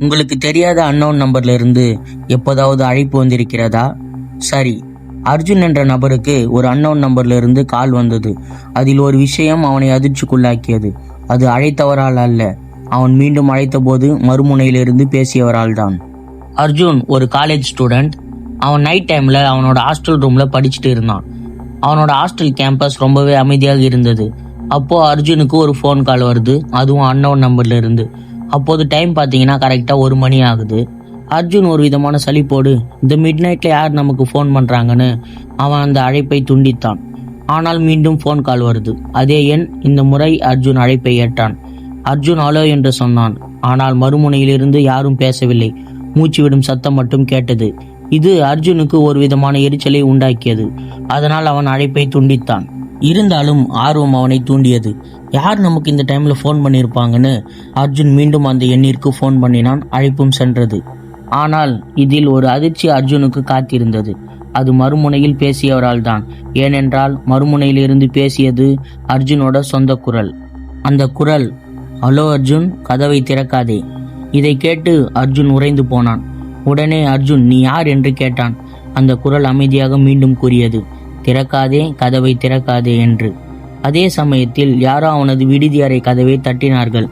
உங்களுக்கு தெரியாத அன்னோன் நம்பர்ல இருந்து எப்போதாவது அழைப்பு வந்திருக்கிறதா? சரி, அர்ஜுன் என்ற நபருக்கு ஒரு அன்னோன் நம்பர்ல இருந்து கால் வந்தது. அதில் ஒரு விஷயம் அவனை அதிர்ச்சிக்குள்ளாக்கியது. அது அழைத்தவரால் அல்ல, அவன் மீண்டும் அழைத்த போது மறுமுனையிலிருந்து பேசியவரால் தான். அர்ஜுன் ஒரு காலேஜ் ஸ்டூடெண்ட். அவன் நைட் டைம்ல அவனோட ஹாஸ்டல் ரூம்ல படிச்சுட்டு இருந்தான். அவனோட ஹாஸ்டல் கேம்பஸ் ரொம்பவே அமைதியாக இருந்தது. அப்போ அர்ஜுனுக்கு ஒரு ஃபோன் கால் வருது, அதுவும் அன்னோன் நம்பர்ல இருந்து. அப்போது டைம் பார்த்தீங்கன்னா கரெக்டா 1 மணி ஆகுது. அர்ஜுன் ஒரு விதமான சலிப்போடு இந்த மிட் நைட்ல யார் நமக்கு ஃபோன் பண்றாங்கன்னு அவன் அந்த அழைப்பை துண்டித்தான். ஆனால் மீண்டும் ஃபோன் கால் வருது. அதே எண். இந்த முறை அர்ஜுன் அழைப்பை ஏற்றான். அர்ஜுன் ஹலோ என்று சொன்னான். ஆனால் மறுமுனையிலிருந்து யாரும் பேசவில்லை. மூச்சு விடும் சத்தம் மட்டும் கேட்டது. இது அர்ஜுனுக்கு ஒரு விதமான எரிச்சலை உண்டாக்கியது. அதனால் அவன் அழைப்பை துண்டித்தான். இருந்தாலும் ஆர்வம் அவனை தூண்டியது. யார் நமக்கு இந்த டைம்ல ஃபோன் பண்ணியிருப்பாங்கன்னு அர்ஜுன் மீண்டும் அந்த எண்ணிற்கு ஃபோன் பண்ணினான். அழைப்பும் சென்றது. ஆனால் இதில் ஒரு அதிர்ச்சி அர்ஜுனுக்கு காத்திருந்தது. அது மறுமுனையில் பேசியவரால் தான். ஏனென்றால் மறுமுனையிலிருந்து பேசியது அர்ஜுனோட சொந்த குரல். அந்த குரல், ஹலோ அர்ஜுன், கதவை திறக்காதே. இதை கேட்டு அர்ஜுன் உறைந்து போனான். உடனே அர்ஜுன், நீ யார் என்று கேட்டான். அந்த குரல் அமைதியாக மீண்டும் கூறியது, திறக்காதே, கதவை திறக்காதே என்று. அதே சமயத்தில் யாரோ அவனது விடுதி அறை கதவை தட்டினார்கள்.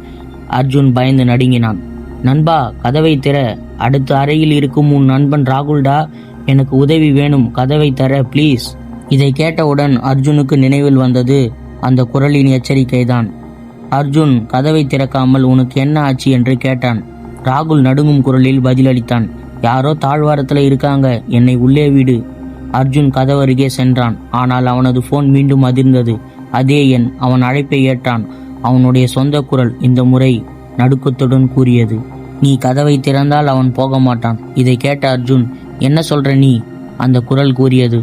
அர்ஜுன் பயந்து நடுங்கினான். நண்பா, கதவை திற, அடுத்த அறையில் இருக்கும் உன் நண்பன் ராகுல்டா, எனக்கு உதவி வேணும், கதவை தர ப்ளீஸ். இதை கேட்டவுடன் அர்ஜுனுக்கு நினைவில் வந்தது அந்த குரலின் எச்சரிக்கைதான். அர்ஜுன் கதவை திறக்காமல் உனக்கு என்ன ஆச்சு என்று கேட்டான். ராகுல் நடுங்கும் குரலில் பதிலளித்தான், யாரோ தாழ்வாரத்தில் இருக்காங்க, என்னை உள்ளே விடு. அர்ஜுன் கதவருகே சென்றான். ஆனால் அவனது போன் மீண்டும் அதிர்ந்தது. அதே எண். அவன் அழைப்பை ஏற்றான். அவனுடைய சொந்த குரல் இந்த முறை நடுக்கத்துடன் கூறியது, நீ கதவை திறந்தால் அவன் போக மாட்டான். இதை கேட்ட அர்ஜுன், என்ன சொல்ற நீ? அந்த குரல் கூறியது,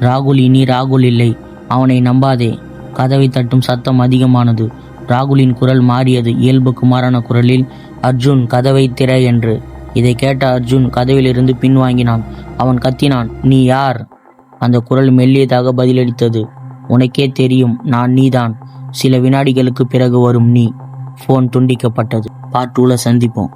ராகுல் இனி ராகுல் இல்லை, அவனை நம்பாதே. கதவை தட்டும் சத்தம் அதிகமானது. ராகுலின் குரல் மாறியது. இயல்புக்கு மாறான குரலில், அர்ஜுன் கதவை திற என்று. இதை கேட்ட அர்ஜுன் கதவிலிருந்து பின்வாங்கினான். அவன் கத்தினான், நீ யார்? அந்த குரல் மெல்லியதாக பதிலளித்தது, உனக்கே தெரியும், நான் நீதான். சில வினாடிகளுக்கு பிறகு வரும் நீ. போன் துண்டிக்கப்பட்டது. பார்ட் 2ல சந்திப்போம்.